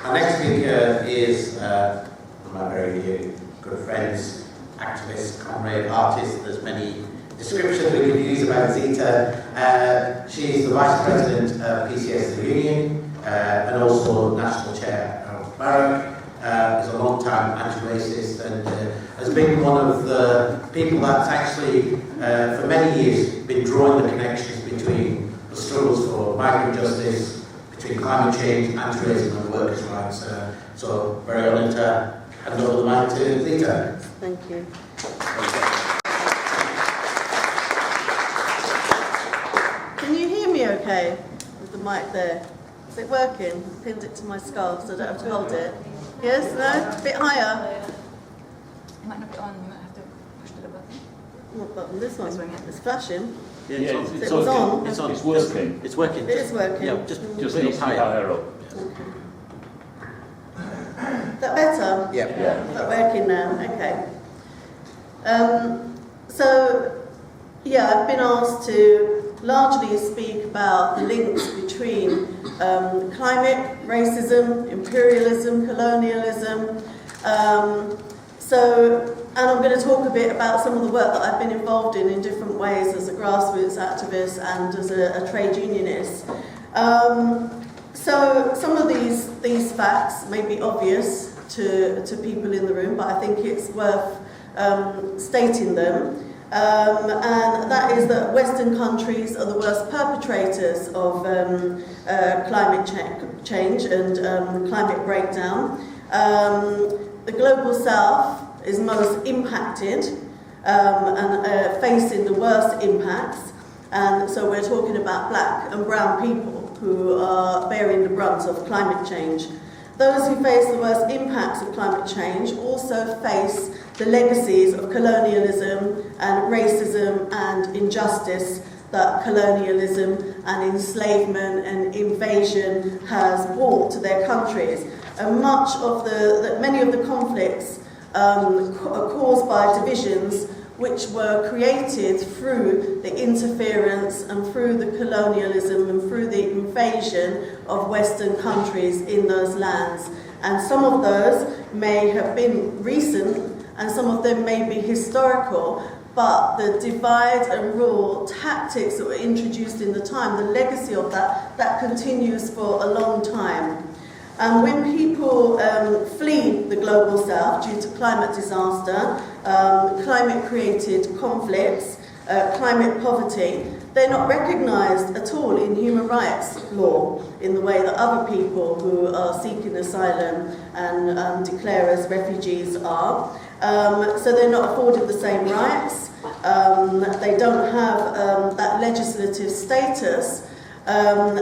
Our next speaker is one of my very good friends, activist, comrade, artist. There's many descriptions we could use about Zita. She's the Vice President of PCS the Union and also National Chair of Barrack. Is a long-time anti-racist and has been one of the people that's actually, for many years, been drawing the connections between the struggles for migrant justice, between climate change, anti-racism and workers' rights. So, very honoured to hand over the mic to Zita. Thank you. Can you hear me okay with the mic there? Is it working? I pinned it to my scarf so I don't have to hold it. Yes? No? A bit higher? It might not be on, you might have to push the button. What button? This one? This one, yeah. It's flashing. Yeah, It's on. It's on. It's working. It's working. It is working. Yeah, just Just higher up. Is that better? Yeah. Is that working now? Okay. I've been asked to largely speak about the links between climate, racism, imperialism, colonialism. And I'm going to talk a bit about some of the work that I've been involved in different ways as a grassroots activist and as a trade unionist. So some of these facts may be obvious to people in the room, but I think it's worth stating them. And that is that Western countries are the worst perpetrators of climate change and climate breakdown. The global south is most impacted and facing the worst impacts. And so we're talking about black and brown people who are bearing the brunt of climate change. Those who face the worst impacts of climate change also face the legacies of colonialism and racism and injustice that colonialism and enslavement and invasion has brought to their countries. And many of the conflicts are caused by divisions which were created through the interference and through the colonialism and through the invasion of Western countries in those lands. And some of those may have been recent and some of them may be historical, but the divide and rule tactics that were introduced in the time, the legacy of that continues for a long time. And when people flee the global south due to climate disaster, climate-created conflicts, climate poverty, they're not recognised at all in human rights law in the way that other people who are seeking asylum and declare as refugees are. So they're not afforded the same rights. They don't have that legislative status. And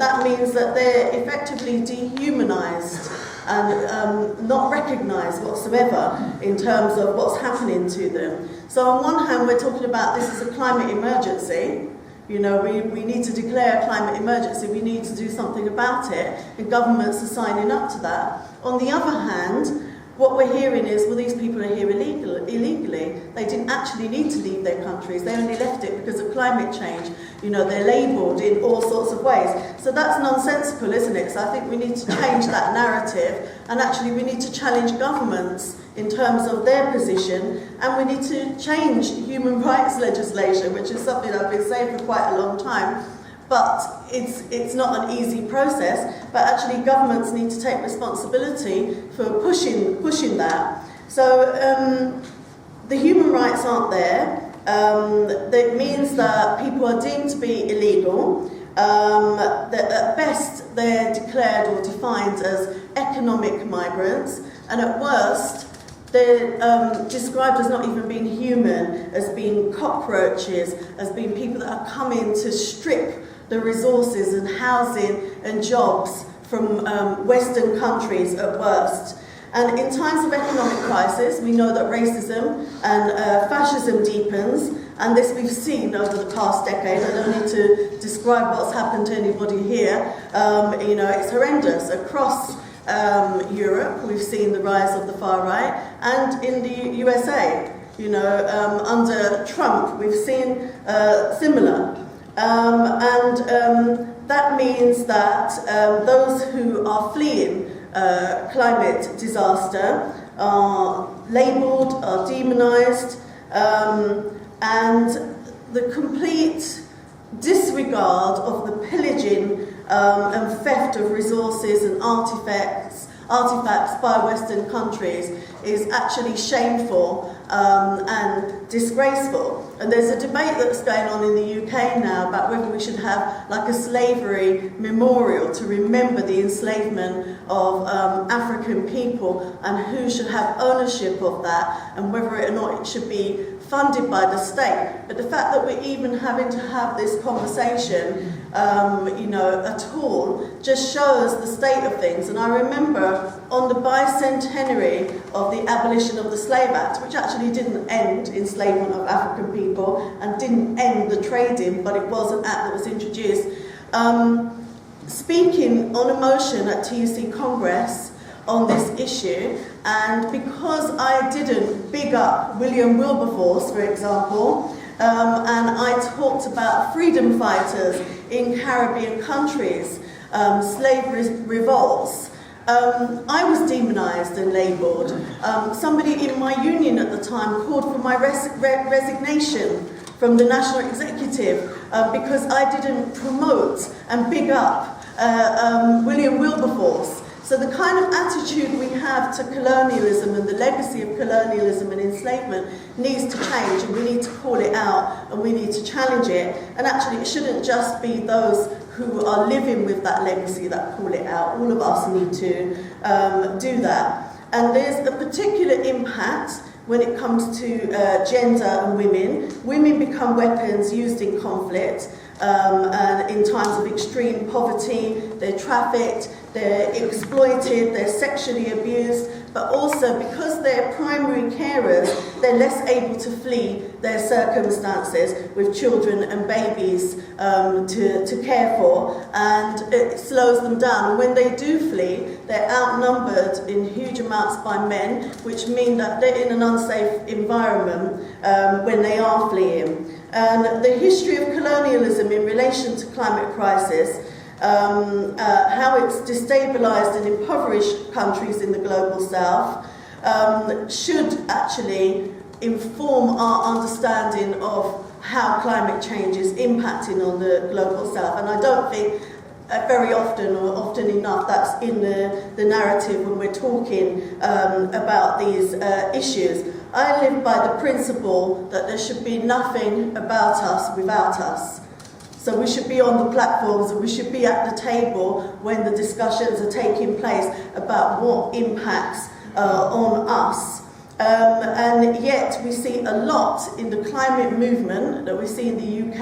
that means that they're effectively dehumanised and not recognised whatsoever in terms of what's happening to them. So on one hand, we're talking about this is a climate emergency. You know, we need to declare a climate emergency, we need to do something about it, and governments are signing up to that. On the other hand, what we're hearing is, well, these people are here illegally. They didn't actually need to leave their countries. They only left it because of climate change. You know, they're labelled in all sorts of ways. So that's nonsensical, isn't it? So I think we need to change that narrative, and actually we need to challenge governments in terms of their position, and we need to change human rights legislation, which is something I've been saying for quite a long time. But it's not an easy process, but actually governments need to take responsibility for pushing that. So the human rights aren't there. That means that people are deemed to be illegal. That at best they're declared or defined as economic migrants, and at worst they're described as not even being human, as being cockroaches, as being people that are coming to strip the resources and housing and jobs from Western countries at worst. And in times of economic crisis, we know that racism and fascism deepens, and this we've seen over the past decade. I don't need to describe what's happened to anybody here. You know, it's horrendous. Across Europe, we've seen the rise of the far right, and in the USA, you know, under Trump, we've seen similar. That means that those who are fleeing climate disaster are labelled, are demonised, and the complete disregard of the pillaging and theft of resources and artifacts by Western countries is actually shameful and disgraceful. And there's a debate that's going on in the UK now about whether we should have like a slavery memorial to remember the enslavement of African people and who should have ownership of that and whether or not it should be funded by the state. But the fact that we're even having to have this conversation at all just shows the state of things. And I remember on the bicentenary of the abolition of the Slave Act, which actually didn't end enslavement of African people and didn't end the trading, but it was an act that was introduced, speaking on a motion at TUC Congress on this issue, and because I didn't big up William Wilberforce, for example, and I talked about freedom fighters in Caribbean countries, slave revolts, I was demonised and labelled. Somebody in my union at the time called for my resignation from the National Executive because I didn't promote and big up William Wilberforce. So the kind of attitude we have to colonialism and the legacy of colonialism and enslavement needs to change, and we need to call it out and we need to challenge it. And actually it shouldn't just be those who are living with that legacy that call it out. All of us need to do that. And there's a particular impact when it comes to gender and women. Women become weapons used in conflict and in times of extreme poverty. They're trafficked, they're exploited, they're sexually abused, but also because they're primary carers, they're less able to flee their circumstances with children and babies to care for, and it slows them down. And when they do flee, they're outnumbered in huge amounts by men, which mean that they're in an unsafe environment when they are fleeing. And the history of colonialism in relation to climate crisis, how it's destabilised and impoverished countries in the global south, should actually inform our understanding of how climate change is impacting on the global south. And I don't think very often or often enough that's in the narrative when we're talking about these issues. I live by the principle that there should be nothing about us without us. So we should be on the platforms and we should be at the table when the discussions are taking place about what impacts on us. And yet we see a lot in the climate movement that we see in the UK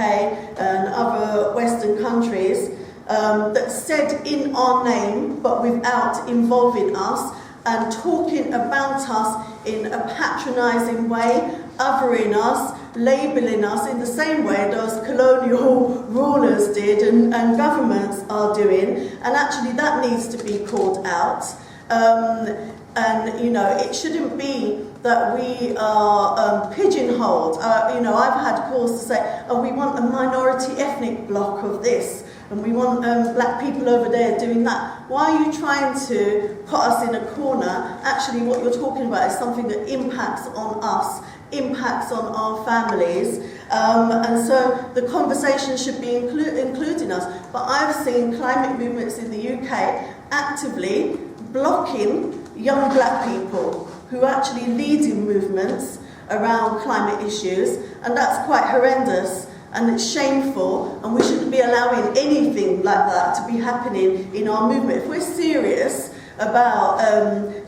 and other Western countries that's said in our name but without involving us and talking about us in a patronising way, othering us, labelling us in the same way those colonial rulers did and governments are doing. And actually that needs to be called out. And, it shouldn't be that we are pigeonholed. I've had calls to say, we want a minority ethnic block of this, and we want black people over there doing that. Why are you trying to put us in a corner? Actually, what you're talking about is something that impacts on us, impacts on our families, and so the conversation should be including us. But I've seen climate movements in the UK actively blocking young black people who are actually leading movements around climate issues, and that's quite horrendous and it's shameful, and we shouldn't be allowing anything like that to be happening in our movement. If we're serious about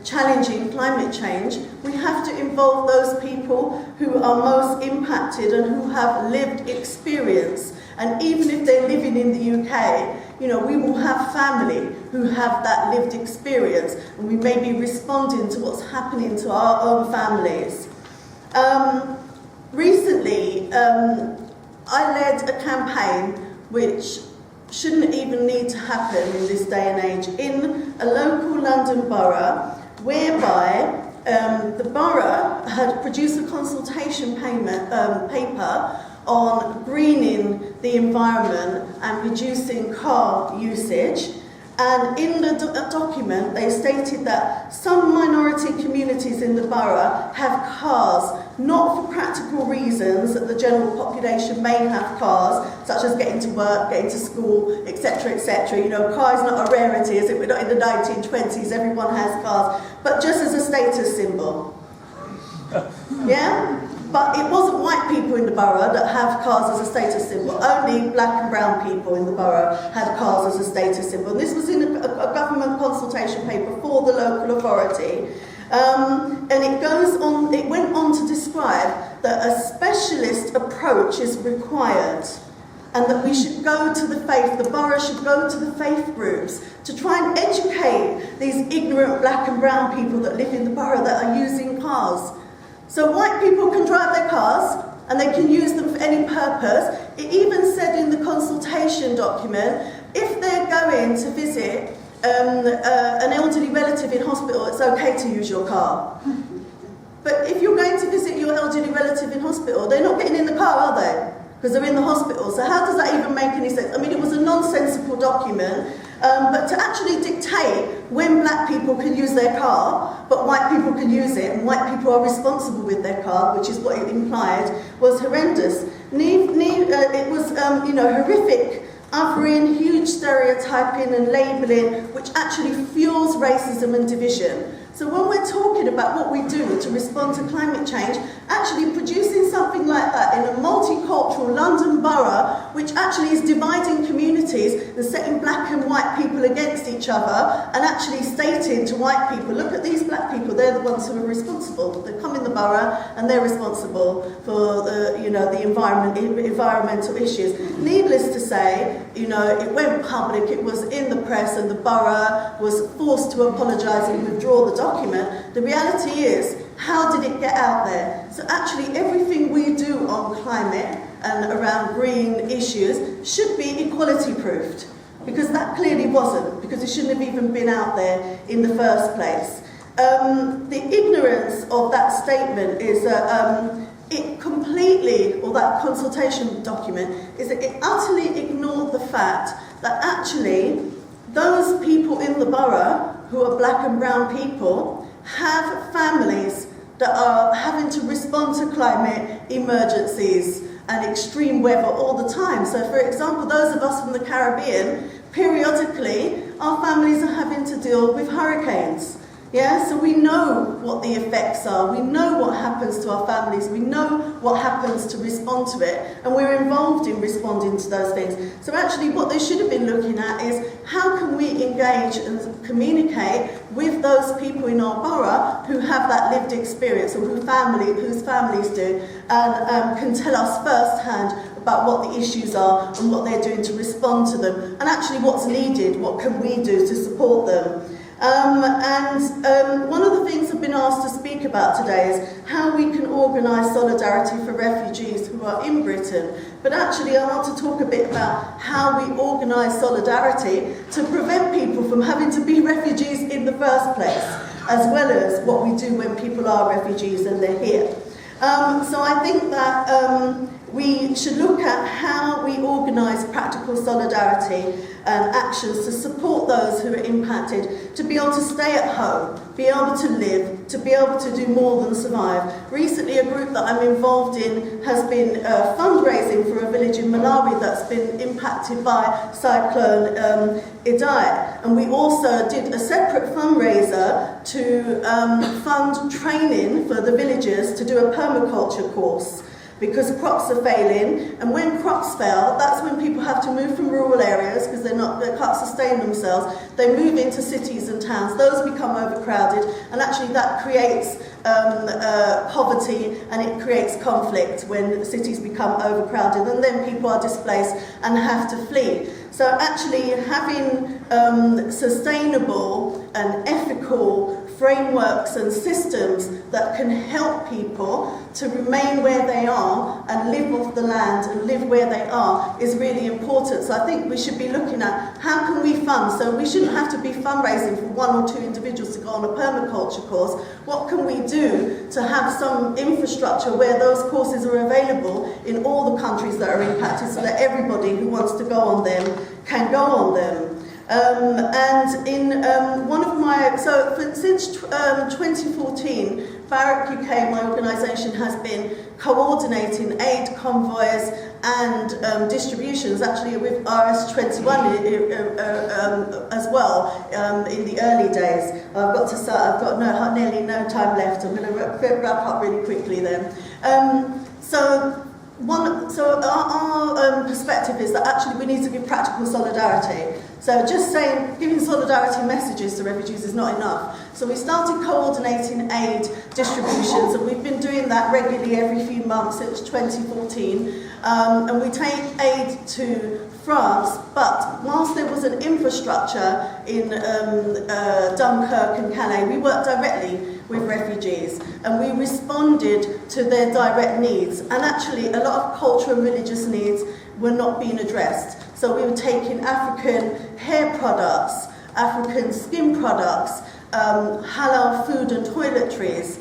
challenging climate change, we have to involve those people who are most impacted and who have lived experience. And even if they're living in the UK, we will have family who have that lived experience, and we may be responding to what's happening to our own families. Recently, I led a campaign which shouldn't even need to happen in this day and age in a local London borough, whereby the borough had produced a consultation paper on greening the environment and reducing car usage. And in the document, they stated that some minority communities in the borough have cars, not for practical reasons that the general population may have cars, such as getting to work, getting to school, etc., etc. You know, car is not a rarity, as if we're not in the 1920s, everyone has cars, but just as a status symbol. Yeah? But it wasn't white people in the borough that have cars as a status symbol. Only black and brown people in the borough had cars as a status symbol. And this was in a government consultation paper for the local authority. And it went on to describe that a specialist approach is required, and that we should go to the borough should go to the faith groups to try and educate these ignorant black and brown people that live in the borough that are using cars. So white people can drive their cars and they can use them for any purpose. It even said in the consultation document, if they're going to visit an elderly relative in hospital, it's okay to use your car. But if you're going to visit your elderly relative in hospital, they're not getting in the car, are they? Because they're in the hospital. So how does that even make any sense? I mean, it was a nonsensical document, but to actually dictate when black people can use their car, but white people can use it, and white people are responsible with their car, which is what it implied, was horrendous. It was, horrific, othering, huge stereotyping and labelling, which actually fuels racism and division. So when we're talking about what we do to respond to climate change, actually producing something like that in a multicultural London borough, which actually is dividing communities and setting black and white people against each other, and actually stating to white people, look at these black people, they're the ones who are responsible. They come in the borough and they're responsible for the environmental issues. Needless to say, it went public, it was in the press, and the borough was forced to apologise and withdraw the document. The reality is, how did it get out there? So actually everything we do on climate and around green issues should be equality proofed, because that clearly wasn't, because it shouldn't have even been out there in the first place. The ignorance of that statement is that it completely, or that consultation document, is that it utterly ignored the fact that actually those people in the borough who are black and brown people have families that are having to respond to climate emergencies and extreme weather all the time. So for example, those of us from the Caribbean, periodically our families are having to deal with hurricanes. Yeah, so we know what the effects are, we know what happens to our families, we know what happens to respond to it, and we're involved in responding to those things. So actually what they should have been looking at is, how can we engage and communicate with those people in our borough who have that lived experience, or whose families do, and can tell us firsthand about what the issues are and what they're doing to respond to them, and actually what's needed, what can we do to support them. One of the things I've been asked to speak about today is how we can organise solidarity for refugees who are in Britain. But actually I want to talk a bit about how we organise solidarity to prevent people from having to be refugees in the first place, as well as what we do when people are refugees and they're here. So I think that we should look at how we organise practical solidarity and actions to support those who are impacted, to be able to stay at home, be able to live, to be able to do more than survive. Recently, a group that I'm involved in has been fundraising for a village in Malawi that's been impacted by Cyclone Idai. And we also did a separate fundraiser to fund training for the villagers to do a permaculture course, because crops are failing, and when crops fail, that's when people have to move from rural areas because they can't sustain themselves. They move into cities and towns. Those become overcrowded, and actually that creates poverty, and it creates conflict when cities become overcrowded, and then people are displaced and have to flee. So actually having sustainable and ethical frameworks and systems that can help people to remain where they are and live off the land and live where they are is really important. So I think we should be looking at how can we fund. So we shouldn't have to be fundraising for one or two individuals to go on a permaculture course. What can we do to have some infrastructure where those courses are available in all the countries that are impacted, so that everybody who wants to go on them can go on them? And in one of my, since 2014, Barrack UK, my organisation, has been coordinating aid convoys and distributions, actually with RS21 as well, in the early days. I've got nearly no time left. I'm going to wrap up really quickly then. Our perspective is that actually we need to give practical solidarity. So just saying, giving solidarity messages to refugees is not enough. So we started coordinating aid distributions, and we've been doing that regularly every few months since 2014. And we take aid to France, but whilst there was an infrastructure in Dunkirk and Calais, we worked directly with refugees, and we responded to their direct needs. And actually, a lot of cultural and religious needs were not being addressed. So we were taking African hair products, African skin products, halal food and toiletries,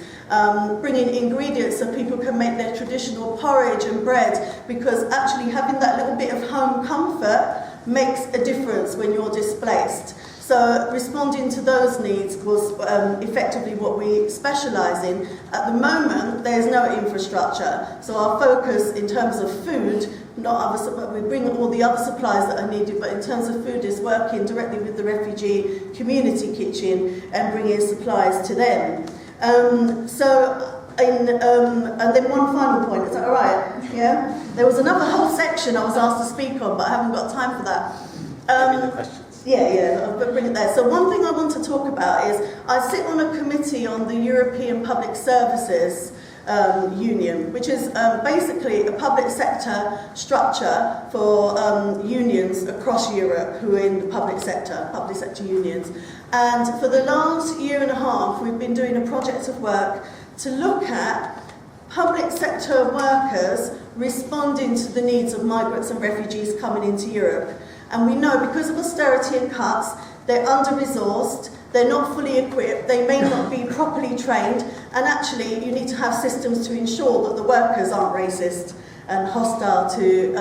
bringing ingredients so people can make their traditional porridge and bread, because actually having that little bit of home comfort makes a difference when you're displaced. So responding to those needs was effectively what we specialise in. At the moment, there's no infrastructure, so our focus in terms of food, we bring all the other supplies that are needed, but in terms of food is working directly with the refugee community kitchen and bringing supplies to them. And then one final point, is that all right? Yeah? There was another whole section I was asked to speak on, but I haven't got time for that. I'll bring it there. So one thing I want to talk about is I sit on a committee on the European Public Services Union, which is basically a public sector structure for unions across Europe who are in the public sector unions. And for the last year and a half, we've been doing a project of work to look at public sector workers responding to the needs of migrants and refugees coming into Europe. And we know because of austerity and cuts, they're under-resourced, they're not fully equipped, they may not be properly trained, and actually you need to have systems to ensure that the workers aren't racist and hostile to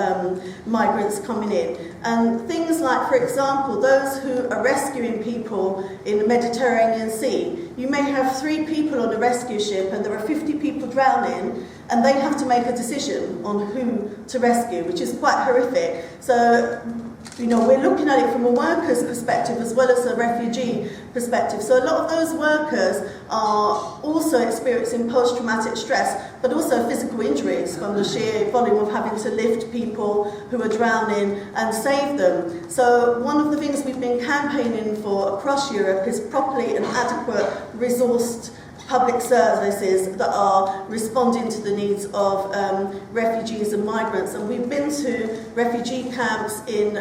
migrants coming in. And things like, for example, those who are rescuing people in the Mediterranean Sea. You may have 3 people on a rescue ship and there are 50 people drowning, and they have to make a decision on who to rescue, which is quite horrific. So, we're looking at it from a worker's perspective as well as a refugee perspective. So a lot of those workers are also experiencing post-traumatic stress, but also physical injuries from the sheer volume of having to lift people who are drowning and save them. So one of the things we've been campaigning for across Europe is properly and adequate resourced public services that are responding to the needs of refugees and migrants. And we've been to refugee camps and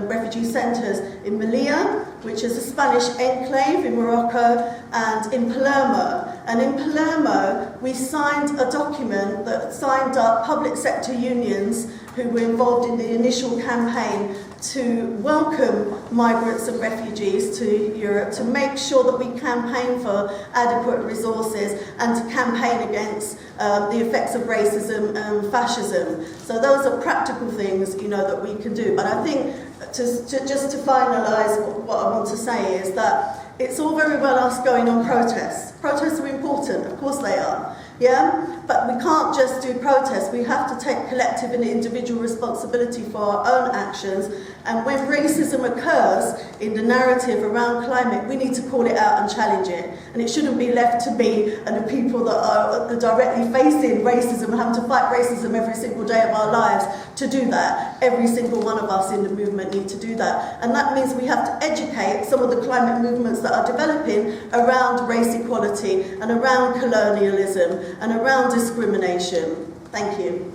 refugee centres in Melilla, which is a Spanish enclave in Morocco, and in Palermo. And in Palermo, we signed a document that signed up public sector unions who were involved in the initial campaign to welcome migrants and refugees to Europe, to make sure that we campaign for adequate resources and to campaign against the effects of racism and fascism. So those are practical things, that we can do. But I think just to finalise what I want to say is that it's all very well us going on protests. Protests are important, of course they are. Yeah, but we can't just do protests. We have to take collective and individual responsibility for our own actions. And when racism occurs in the narrative around climate, we need to call it out and challenge it. And it shouldn't be left to me and the people that are directly facing racism and having to fight racism every single day of our lives to do that. Every single one of us in the movement need to do that. And that means we have to educate some of the climate movements that are developing around race equality and around colonialism and around discrimination. Thank you.